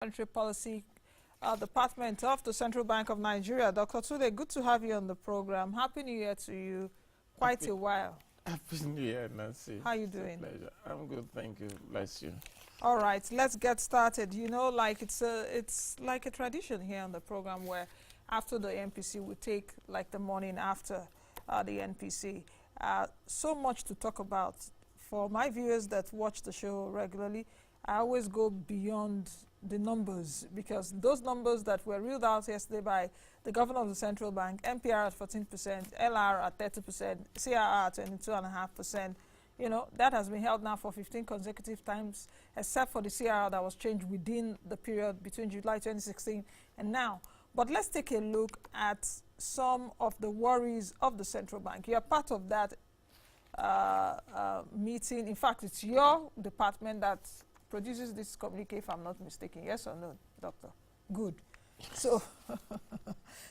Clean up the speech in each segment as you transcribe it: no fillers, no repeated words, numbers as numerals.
Monetary Policy Department of the Central Bank of Nigeria. Dr. Tule, good to have you on the program. Happy New Year to you. Quite a while. Happy New Year, Nancy. How are you doing? Pleasure. I'm good, thank you. Bless you. All right, let's get started. You know, like it's like a tradition here on the program where after the NPC we take like the morning after the NPC. So much to talk about. For my viewers that watch the show regularly, I always go beyond the numbers, because those numbers that were reeled out yesterday by the governor of the central bank, MPR at 14%, LR at 30%, CRR at 22.5%, you know, that has been held now for 15 consecutive times, except for the CRR that was changed within the period between July 2016 and now. But let's take a look at some of the worries of the central bank. You are part of that meeting. In fact, it's your department that produces this communique, if I'm not mistaken. Yes or no, Doctor? Good. So,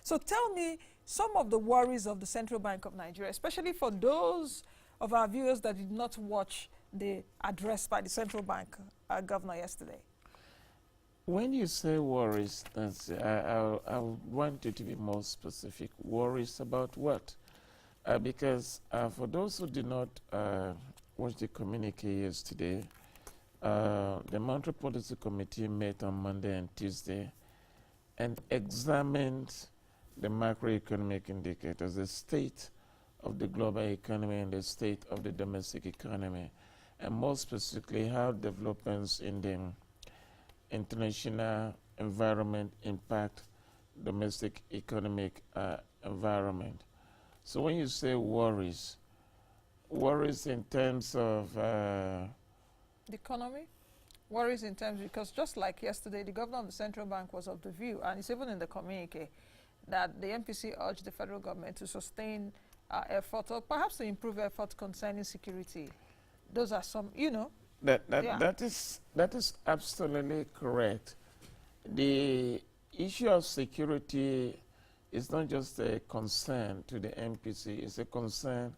so tell me some of the worries of the Central Bank of Nigeria, especially for those of our viewers that did not watch the address by the Central Bank governor yesterday. When you say worries, Nancy, I want you to be more specific. Worries about what? Because for those who did not watch the communique yesterday, the Monetary Policy Committee met on Monday and Tuesday and examined the macroeconomic indicators, the state of the global economy and the state of the domestic economy, and more specifically how developments in the international environment impact domestic economic environment. So when you say worries in terms of the economy, worries in terms, because just like yesterday, the governor of the central bank was of the view, and it's even in the communique, that the MPC urged the federal government to sustain effort, or perhaps to improve effort concerning security. Those are some, you know. That is absolutely correct. The issue of security is not just a concern to the MPC, it's a concern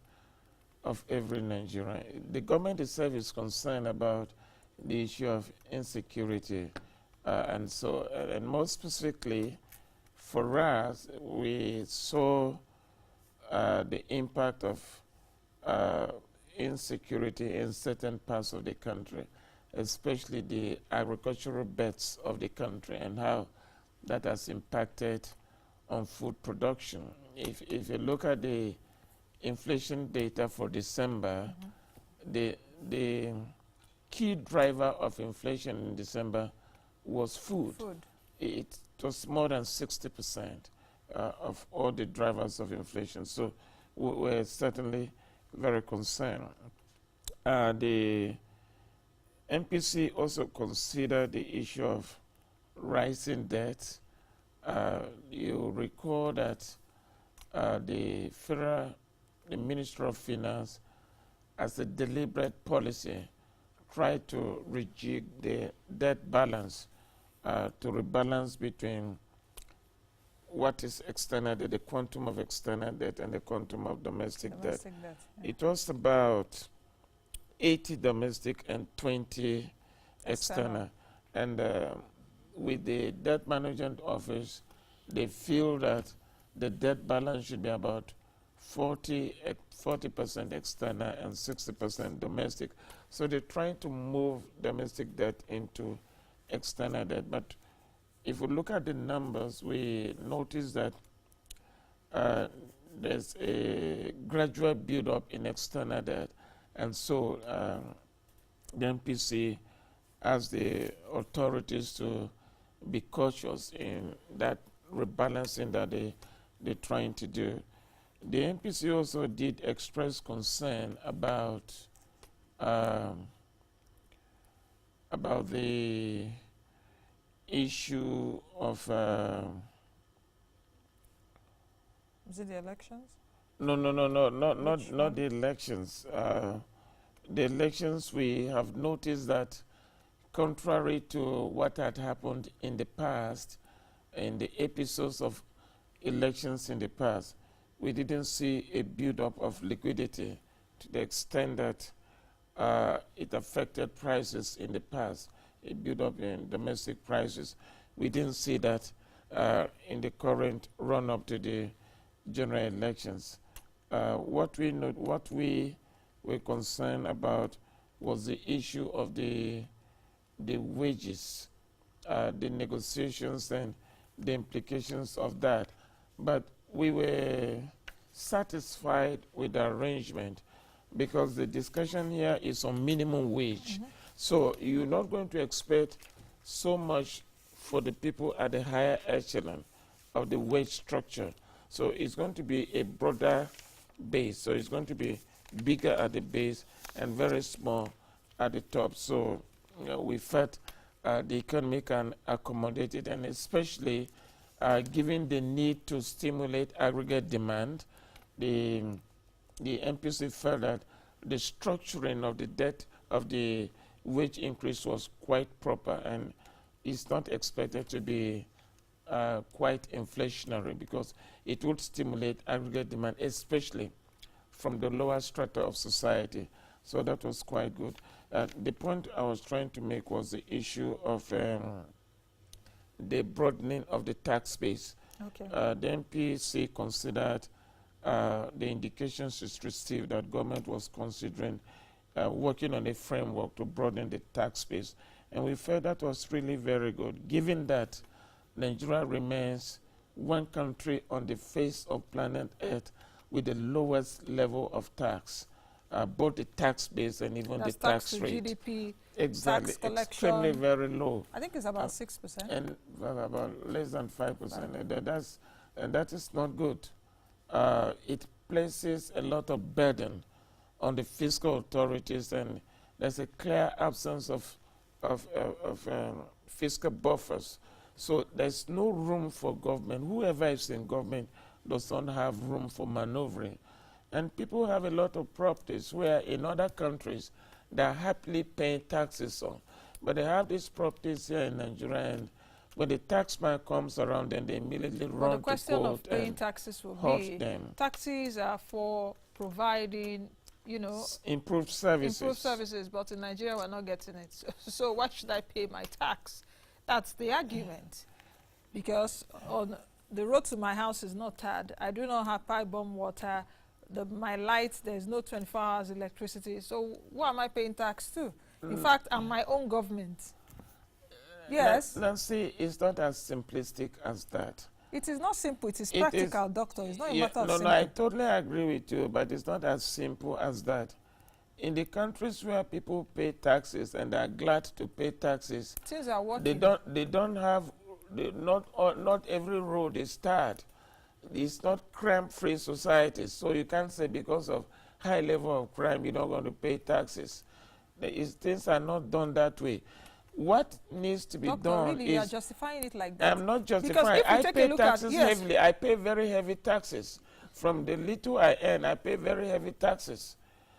of every Nigerian. The government itself is concerned about the issue of insecurity. And more specifically, for us, we saw the impact of insecurity in certain parts of the country, especially the agricultural belts of the country, and how that has impacted on food production. If you look at the inflation data for December, the key driver of inflation in December was food. It was more than 60% of all the drivers of inflation. So we're certainly very concerned. The MPC also considered the issue of rising debt. You recall that the Ministry of Finance, as a deliberate policy, tried to rejig the debt balance to rebalance between what is external debt, the quantum of external debt, and the quantum of domestic debt. Yeah. It was about 80 domestic and 20 external. And with the debt management office, they feel that the debt balance should be about 40% external and 60% domestic. So they're trying to move domestic debt into external debt. But if we look at the numbers, we notice that there's a gradual build-up in external debt. And so the MPC asked the authorities to be cautious in that rebalancing that they're trying to do. The MPC also did express concern about the issue of is it the elections? No, not the elections. The elections, we have noticed that contrary to what had happened in the past, in the episodes of elections in the past, we didn't see a build-up of liquidity to the extent that it affected prices in the past. a build-up in domestic prices. We didn't see that in the current run-up to the general elections. What we were concerned about was the issue of the wages, the negotiations and the implications of that. But we were satisfied with the arrangement because the discussion here is on minimum wage. So you're not going to expect so much for the people at the higher echelon of the wage structure. So it's going to be a broader base. So it's going to be bigger at the base and very small at the top. So we felt the economy can accommodate it, and especially given the need to stimulate aggregate demand, the MPC felt that the structuring of the debt of the wage increase was quite proper, and it's not expected to be quite inflationary because it would stimulate aggregate demand, especially from the lower strata of society. So that was quite good. The point I was trying to make was the issue of the broadening of the tax base. Okay. The MPC considered the indications it's received that government was considering working on a framework to broaden the tax base. And we felt that was really very good, given that Nigeria remains one country on the face of planet Earth with the lowest level of tax, both the tax base and even the tax rate. GDP, exactly, tax collection, extremely very low. I think it's about 6%. And about less than 5%. And that is not good. It places a lot of burden on the fiscal authorities, and there's a clear absence of fiscal buffers. So there's no room for government. Whoever is in government does not have room for maneuvering. And people have a lot of properties where in other countries they're happily paying taxes on. But they have these properties here in Nigeria, and when the taxman comes around, then they immediately run to court. The question of paying taxes will be, taxes are for providing, you know, improved services. Improved services, but in Nigeria we're not getting it. So why should I pay my tax? That's the argument. Because on the road to my house is not tarred. I do not have pipe-bomb water. My lights, there's no 24 hours electricity. So who am I paying tax to? In fact, I'm my own government. Yes. Nancy, it's not as simplistic as that. It is not simple. It is practical, doctor. It's not a matter of simple. No, I totally agree with you, but it's not as simple as that. In the countries where people pay taxes and are glad to pay taxes, things are working. They don't have. Not every road is tarred. It's not crime-free society, so you can't say because of high level of crime you're not going to pay taxes. Things are not done that way. What needs to be done really, is... you are justifying it like that. I'm not justifying. I pay taxes heavily. I pay very heavy taxes. From the little I earn, I pay very heavy taxes.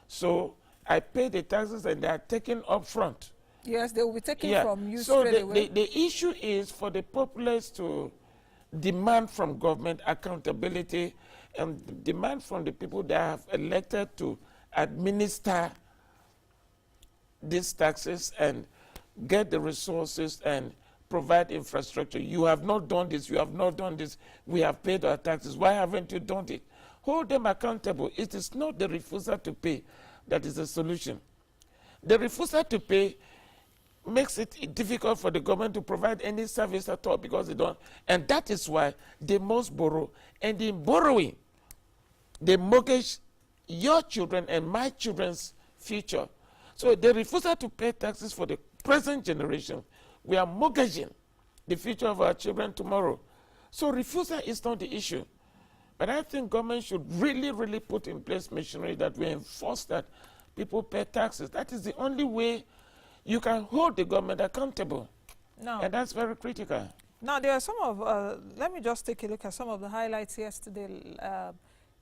So I pay the taxes and they are taken up front. Yes, they will be taken from you straight away. The issue is for the populace to demand from government accountability and demand from the people that have elected to administer these taxes and get the resources and provide infrastructure. You have not done this, you have not done this, we have paid our taxes, why haven't you done it? Hold them accountable. It is not the refusal to pay that is the solution. The refusal to pay makes it difficult for the government to provide any service at all because they don't. And that is why they must borrow. And in borrowing, they mortgage your children and my children's future. So the refusal to pay taxes for the present generation, we are mortgaging the future of our children tomorrow. So refusal is not the issue. But I think government should really, really put in place machinery that will enforce that people pay taxes. That is the only way you can hold the government accountable. No. And that's very critical. Now, there are some of, let me just take a look at some of the highlights yesterday. At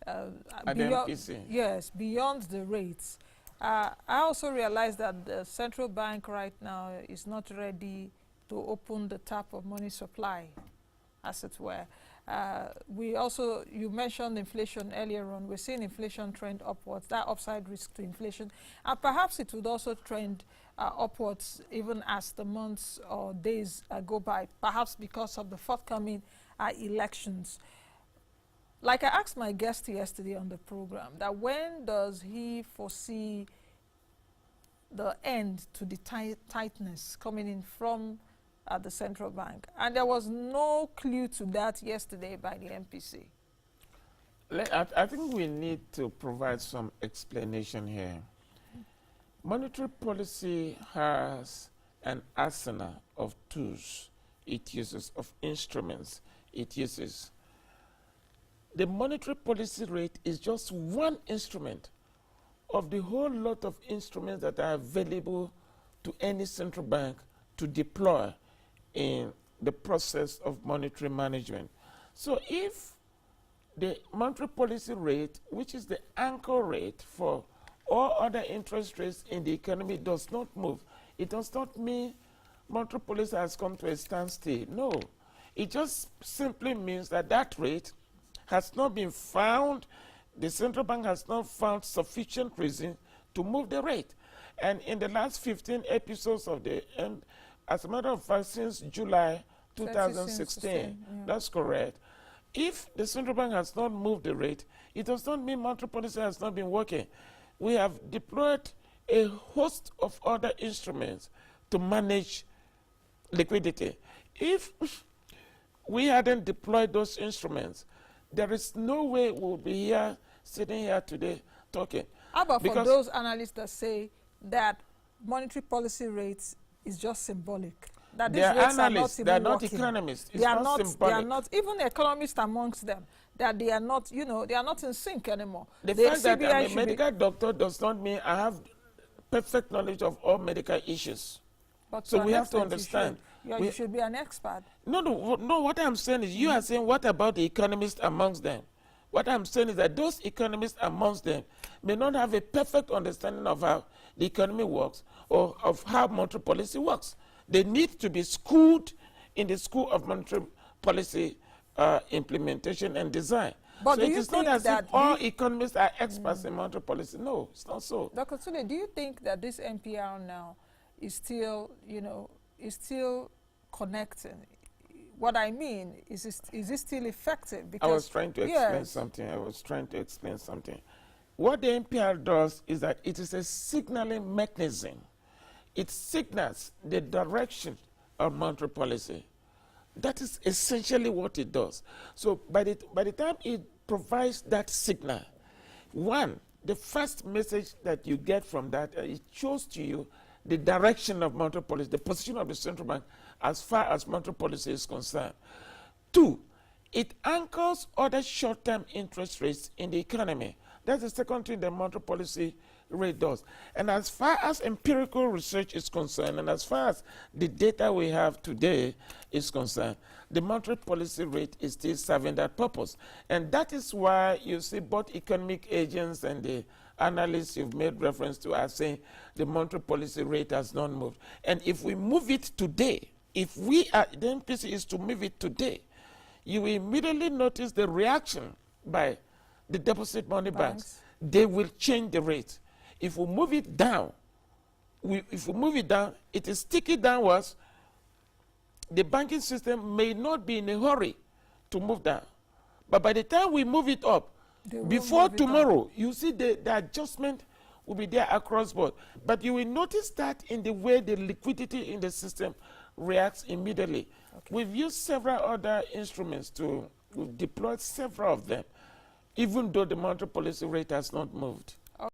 the MPC. Yes, beyond the rates. I also realized that the central bank right now is not ready to open the tap of money supply, as it were. We also, you mentioned inflation earlier on. We're seeing inflation trend upwards, that upside risk to inflation. And perhaps it would also trend upwards even as the months or days go by, perhaps because of the forthcoming elections. Like I asked my guest yesterday on the program, that when does he foresee the end to the tightness coming in from the central bank? And there was no clue to that yesterday by the MPC. I think we need to provide some explanation here. Monetary policy has an arsenal of tools it uses, of instruments it uses. The monetary policy rate is just one instrument of the whole lot of instruments that are available to any central bank to deploy in the process of monetary management. So if the monetary policy rate, which is the anchor rate for all other interest rates in the economy, does not move, it does not mean monetary policy has come to a standstill. No, it just simply means that that rate has not been found, the central bank has not found sufficient reason to move the rate. And in the last 15 episodes of the end, as a matter of fact, since July 2016, yeah. That's correct. If the central bank has not moved the rate, it does not mean monetary policy has not been working. We have deployed a host of other instruments to manage liquidity. If we hadn't deployed those instruments, there is no way we'll be here, sitting here today, talking. How about for those analysts that say that monetary policy rates is just symbolic? That these rates analysts, are not they are even not working. economists. It's they are not symbolic. They are not, even economists amongst them, that they are not, you know, they are not in sync anymore. The fact that I'm a medical doctor does not mean I have perfect knowledge of all medical issues. But so we have to understand. You should be an expert. No, what I'm saying is, you are saying, what about the economists amongst them? What I'm saying is that those economists amongst them may not have a perfect understanding of how the economy works or of how monetary policy works. They need to be schooled in the school of monetary policy implementation and design. But so it is not as if all economists are experts in monetary policy. No, it's not so. Dr. Tule, do you think that this MPR now is still, you know, is still connecting? What I mean is it still effective? Because I was trying to explain something. What the NPR does is that it is a signaling mechanism. It signals the direction of monetary policy. That is essentially what it does. So by the time it provides that signal, one, the first message that you get from that, it shows to you the direction of monetary policy, the position of the central bank as far as monetary policy is concerned. Two, it anchors other short-term interest rates in the economy. That's the second thing the monetary policy rate does. And as far as empirical research is concerned, and as far as the data we have today is concerned, the monetary policy rate is still serving that purpose. And that is why you see both economic agents and the analysts you've made reference to are saying the monetary policy rate has not moved. And if we move it today, if we are, the MPC is to move it today, you will immediately notice the reaction by the deposit money banks. They will change the rate. If we move it down, it is sticky downwards. The banking system may not be in a hurry to move down. But by the time we move it up, before tomorrow, you see the adjustment will be there across board. But you will notice that in the way the liquidity in the system reacts immediately. Okay. We've used several other instruments we've deployed several of them, even though the monetary policy rate has not moved.